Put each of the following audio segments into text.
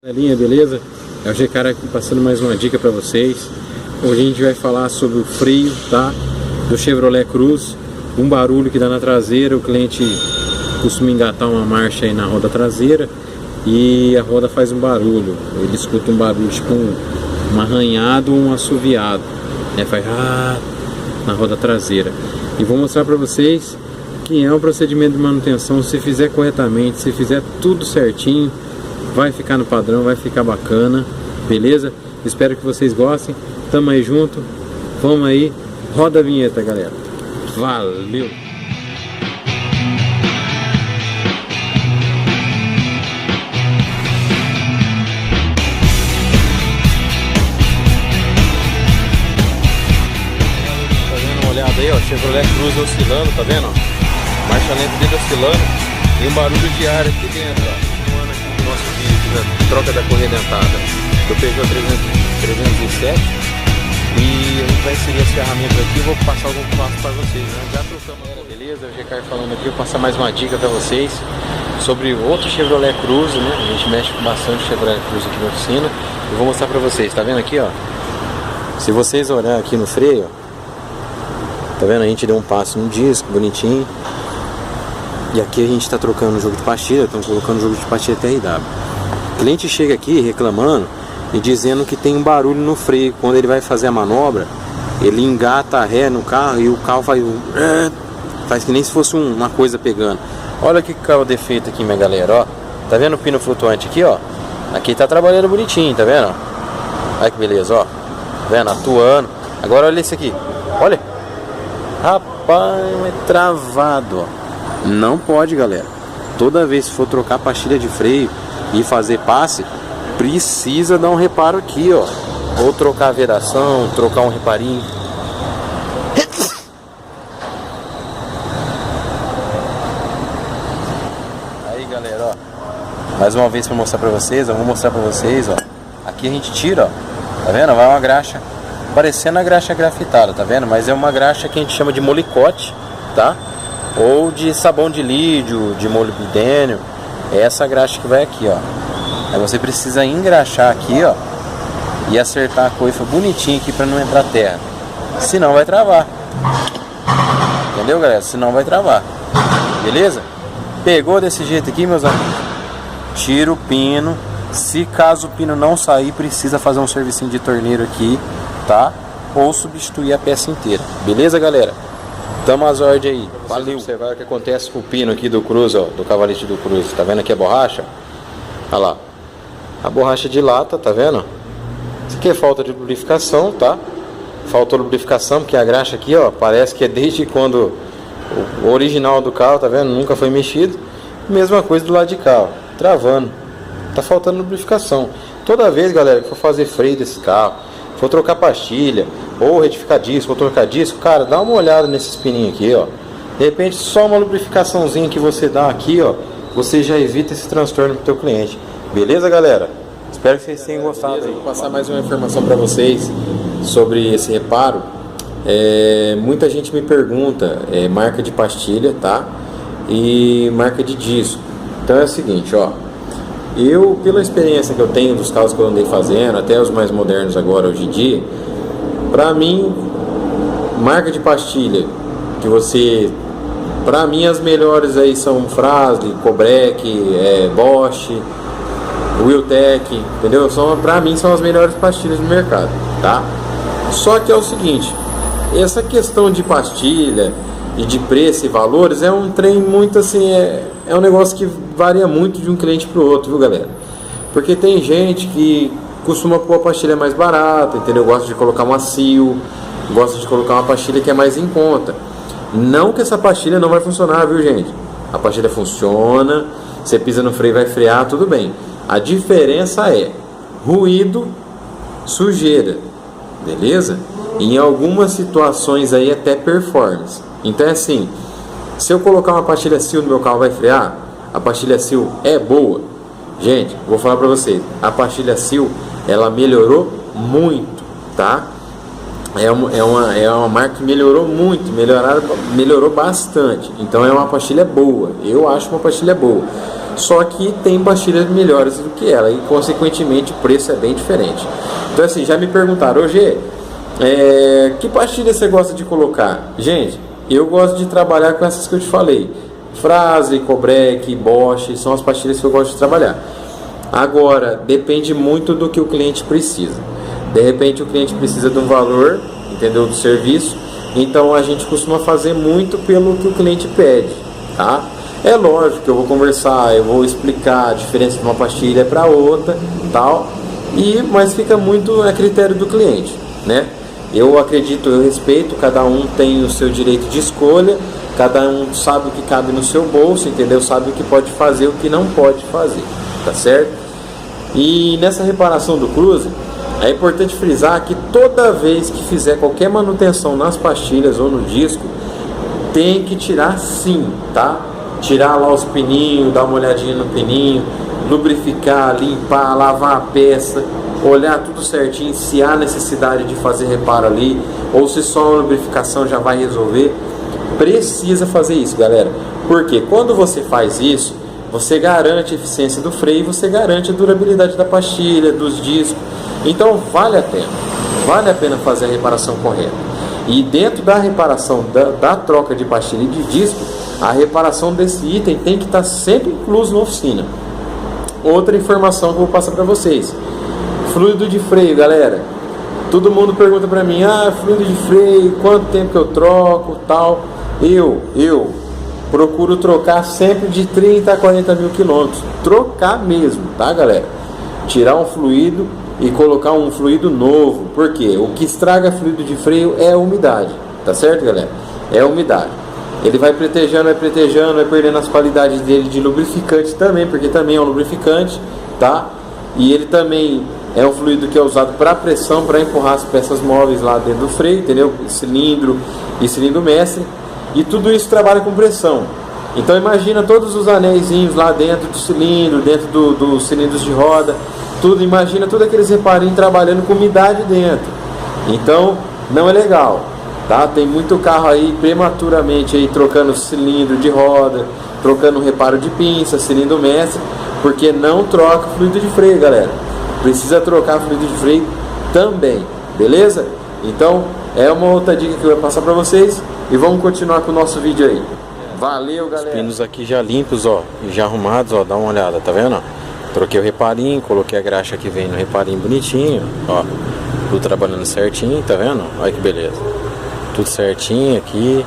Galerinha, beleza? É o G-Cara aqui passando mais uma dica para vocês. Hoje a gente vai falar sobre o freio, tá? Do Chevrolet Cruze. Um barulho que dá na traseira, o cliente costuma engatar uma marcha aí na roda traseira e a roda faz um barulho. Ele escuta um barulho tipo um arranhado ou um assoviado, né? Faz na roda traseira. E vou mostrar para vocês que é um procedimento de manutenção. Se fizer corretamente, se fizer tudo certinho, vai ficar no padrão, vai ficar bacana, beleza? Espero que vocês gostem. Tamo aí junto. Vamos aí. Roda a vinheta, galera. Valeu! Tá dando uma olhada aí, ó. Chevrolet Cruze oscilando, tá vendo? Ó? Marcha lenta dele oscilando. E um barulho de ar aqui dentro, ó. Nosso vídeo da troca da correia dentada do Peugeot 307 e a gente vai inserir as ferramentas aqui. Eu vou passar algum passo para vocês, né? Já trocamos, beleza? O G-Car falando aqui. Eu vou passar mais uma dica para vocês sobre outro Chevrolet Cruze, né? A gente mexe com bastante Chevrolet Cruze aqui na oficina. Eu vou mostrar para vocês, tá vendo aqui, ó? Se vocês olharem aqui no freio, ó, tá vendo? A gente deu um passo no disco, bonitinho. E aqui a gente está trocando o jogo de pastilha, estamos colocando o jogo de pastilha TRW. O cliente chega aqui reclamando e dizendo que tem um barulho no freio. Quando ele vai fazer a manobra, ele engata a ré no carro e o carro faz que nem se fosse uma coisa pegando. Olha que carro defeito aqui, minha galera, ó. Tá vendo o pino flutuante aqui, ó? Aqui tá trabalhando bonitinho, tá vendo? Olha que beleza, ó. Tá vendo? Atuando. Agora olha esse aqui. Olha. Rapaz, é travado, ó. Não pode, galera. Toda vez que for trocar pastilha de freio e fazer passe, precisa dar um reparo aqui, ó. Ou trocar a vedação, trocar um reparinho. Aí, galera, ó. Mais uma vez para mostrar para vocês, eu vou mostrar para vocês, ó. Aqui a gente tira, ó. Tá vendo? Vai uma graxa parecendo a graxa grafitada, tá vendo? Mas é uma graxa que a gente chama de molicote, tá? Ou de sabão de lídio, de molibdênio. É essa graxa que vai aqui, ó. Aí você precisa engraxar aqui, ó, e acertar a coifa bonitinho aqui para não entrar terra. Senão vai travar. Entendeu, galera? Senão vai travar. Beleza? Pegou desse jeito aqui, meus amigos? Tira o pino. Se caso o pino não sair, precisa fazer um servicinho de torneiro aqui, tá? Ou substituir a peça inteira. Beleza, galera? Tamo às ordens aí. Valeu. Observar o que acontece com o pino aqui do Cruze, ó, do cavalete do Cruze. Tá vendo aqui a borracha? Olha lá. A borracha de lata, tá vendo? Isso aqui é falta de lubrificação, tá? Faltou lubrificação porque a graxa aqui, ó, parece que é desde quando o original do carro, tá vendo? Nunca foi mexido. Mesma coisa do lado de cá, ó, travando. Tá faltando lubrificação. Toda vez, galera, que for fazer freio desse carro, for trocar pastilha, ou retificar disco, ou trocar disco, cara, dá uma olhada nesses pininhos aqui, ó. De repente, só uma lubrificaçãozinha que você dá aqui, ó, você já evita esse transtorno pro teu cliente. Beleza, galera? Espero que vocês tenham gostado. Vou passar mais uma informação para vocês sobre esse reparo. Muita gente me pergunta marca de pastilha, tá? E marca de disco. Então é o seguinte, ó. Eu, pela experiência que eu tenho dos carros que eu andei fazendo, até os mais modernos agora, hoje em dia, pra mim, marca de pastilha, que você... Pra mim, as melhores aí são Frasle, Kobrek, Bosch, Wiltec, entendeu? Pra mim, são as melhores pastilhas do mercado, tá? Só que é o seguinte, essa questão de pastilha e de preço e valores é um trem muito assim, é um negócio que varia muito de um cliente para o outro, viu, galera? Porque tem gente que costuma pôr a pastilha mais barata, entendeu? Gosta de colocar uma Sil, gosta de colocar uma pastilha que é mais em conta. Não que essa pastilha não vai funcionar, viu, gente? A pastilha funciona, você pisa no freio, vai frear, tudo bem. A diferença é ruído, sujeira, beleza? E em algumas situações aí até performance. Então é assim, se eu colocar uma pastilha Sil no meu carro, vai frear? A pastilha Sil é boa? Gente, vou falar pra vocês, a pastilha Sil, ela melhorou muito, tá? É uma marca que melhorou muito, melhorou bastante. Então é uma pastilha boa, eu acho uma pastilha boa. só que tem pastilhas melhores do que ela e consequentemente o preço é bem diferente. Então assim, já me perguntaram, hoje que pastilha você gosta de colocar? Gente, eu gosto de trabalhar com essas que eu te falei, Frasle, Cobrec, Bosch, são as pastilhas que eu gosto de trabalhar. Agora, depende muito do que o cliente precisa. De repente o cliente precisa de um valor, entendeu, do serviço, então a gente costuma fazer muito pelo que o cliente pede, tá? É lógico que eu vou conversar, eu vou explicar a diferença de uma pastilha para outra, tal, mas fica muito a critério do cliente, né? Eu acredito, eu respeito, cada um tem o seu direito de escolha, cada um sabe o que cabe no seu bolso, entendeu? Sabe o que pode fazer, o que não pode fazer, tá certo? E nessa reparação do cruze, é importante frisar que toda vez que fizer qualquer manutenção nas pastilhas ou no disco, tem que tirar sim, tá? Tirar lá os pininhos, dar uma olhadinha no pininho, lubrificar, limpar, lavar a peça, olhar tudo certinho, se há necessidade de fazer reparo ali, ou se só a lubrificação já vai resolver. Precisa fazer isso, galera, porque quando você faz isso, você garante a eficiência do freio, você garante a durabilidade da pastilha, dos discos. Então vale a pena fazer a reparação correta. E dentro da reparação da troca de pastilha e de disco, a reparação desse item tem que estar sempre incluso na oficina. Outra informação que eu vou passar para vocês: fluido de freio, galera. Todo mundo pergunta para mim, fluido de freio, quanto tempo que eu troco, tal. Eu procuro trocar sempre de 30 a 40 mil quilômetros. Trocar mesmo, tá, galera? Tirar um fluido e colocar um fluido novo. Por quê? O que estraga fluido de freio é a umidade, tá certo, galera? É a umidade. Ele vai pretejando, vai perdendo as qualidades dele de lubrificante também, porque também é um lubrificante, tá? E ele também é um fluido que é usado para pressão, para empurrar as peças móveis lá dentro do freio, entendeu? Cilindro e cilindro mestre. E tudo isso trabalha com pressão. Então imagina todos os anéisinhos lá dentro do cilindro, dentro dos cilindros de roda, tudo, imagina todos aqueles reparinhos trabalhando com umidade dentro. Então não é legal, tá? Tem muito carro aí prematuramente aí trocando cilindro de roda, trocando reparo de pinça, cilindro mestre, porque não troca fluido de freio, galera. Precisa trocar fluido de freio também, beleza? Então é uma outra dica que eu vou passar para vocês. E vamos continuar com o nosso vídeo aí. Valeu, galera. Os pinos aqui já limpos, ó, e já arrumados, ó, dá uma olhada, tá vendo? Troquei o reparinho, coloquei a graxa que vem no reparinho bonitinho, ó. Tudo trabalhando certinho, tá vendo? Olha que beleza. Tudo certinho aqui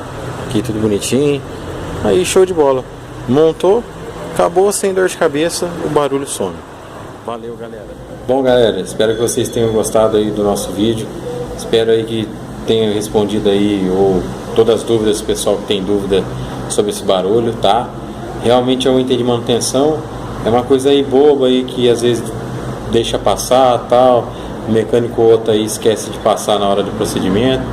tudo bonitinho. Aí show de bola. Montou, acabou sem dor de cabeça, o barulho some. Valeu, galera. Bom, galera, espero que vocês tenham gostado aí do nosso vídeo. Espero aí que tenha respondido aí ou todas as dúvidas, pessoal que tem dúvida sobre esse barulho, tá? Realmente é um item de manutenção, é uma coisa aí boba aí que às vezes deixa passar, tal, o mecânico ou outro aí esquece de passar na hora do procedimento,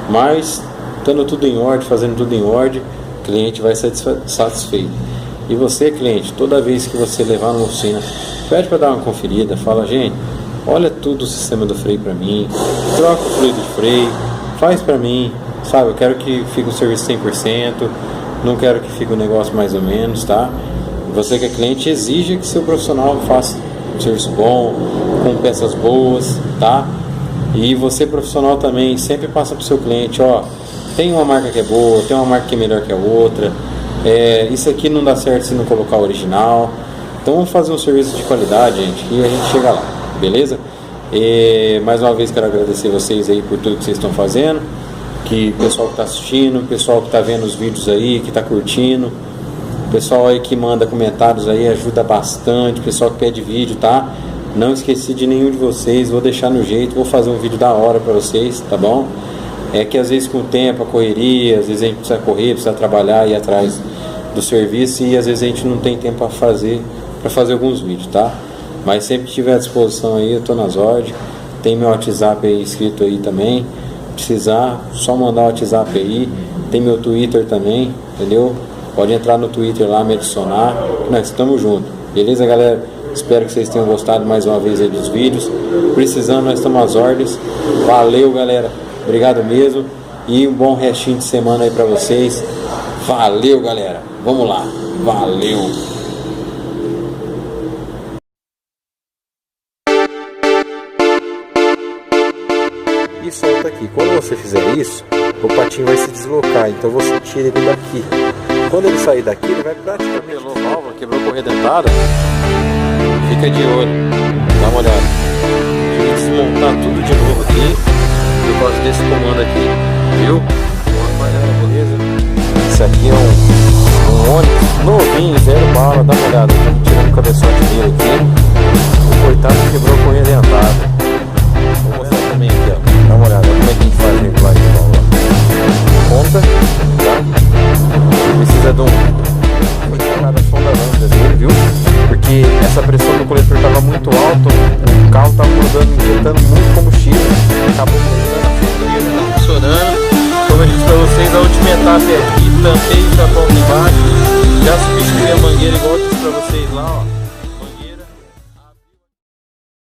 mas estando tudo em ordem, fazendo tudo em ordem, o cliente vai ser satisfeito. E você, cliente, toda vez que você levar numa oficina, pede para dar uma conferida, fala, gente, olha tudo o sistema do freio para mim, troca o fluido de freio, faz para mim, sabe? Eu quero que fique um serviço 100%, não quero que fique um negócio mais ou menos, tá? Você que é cliente, exige que seu profissional faça um serviço bom, com peças boas, tá? E você profissional também sempre passa para o seu cliente, ó, tem uma marca que é boa, tem uma marca que é melhor que a outra, isso aqui não dá certo se não colocar o original. Então vamos fazer um serviço de qualidade, gente, e a gente chega lá, beleza? E mais uma vez quero agradecer vocês aí por tudo que vocês estão fazendo, que o pessoal que está assistindo, o pessoal que está vendo os vídeos aí, que está curtindo, o pessoal aí que manda comentários aí ajuda bastante, o pessoal que pede vídeo, tá? Não esqueci de nenhum de vocês, vou deixar no jeito, vou fazer um vídeo da hora para vocês, tá bom? É que às vezes com o tempo, a correria, às vezes a gente precisa correr, precisa trabalhar, ir atrás do serviço e às vezes a gente não tem tempo para fazer alguns vídeos, tá? Mas sempre que tiver à disposição aí, eu tô nas ordens. Tem meu WhatsApp aí escrito aí também. Precisar, só mandar o WhatsApp aí. Tem meu Twitter também, entendeu? Pode entrar no Twitter lá, me adicionar. Nós estamos juntos. Beleza, galera? Espero que vocês tenham gostado mais uma vez aí dos vídeos. Precisando, nós estamos às ordens. Valeu, galera. Obrigado mesmo. E um bom restinho de semana aí pra vocês. Valeu, galera. Vamos lá. Valeu. e solta aqui. Quando você fizer isso, o patinho vai se deslocar, então você tira ele daqui. Quando ele sair daqui, ele vai praticamente... Pelou a válvula, quebrou a correia dentada. Fica de olho, dá uma olhada. Tive que desmontar tudo de novo aqui, por causa desse comando aqui, viu? Beleza? Esse aqui é um Onix novinho, 0 bala, dá uma olhada. Estamos tirando o cabeçote dele aqui. O coitado quebrou a correia dentada. Vou mostrar também aqui, ó. Dá uma olhada, como é que a gente faz a regulagem de válvula. Ponta, tá? Precisa de cada som da lâmpada dele, viu? Porque essa pressão do coletor estava muito alta, o carro estava injetando muito combustível, acabou funcionando. Como eu disse para vocês, a última etapa é aqui, tampei o tapão aqui embaixo, já substituí a mangueira igual eu disse para vocês lá, ó.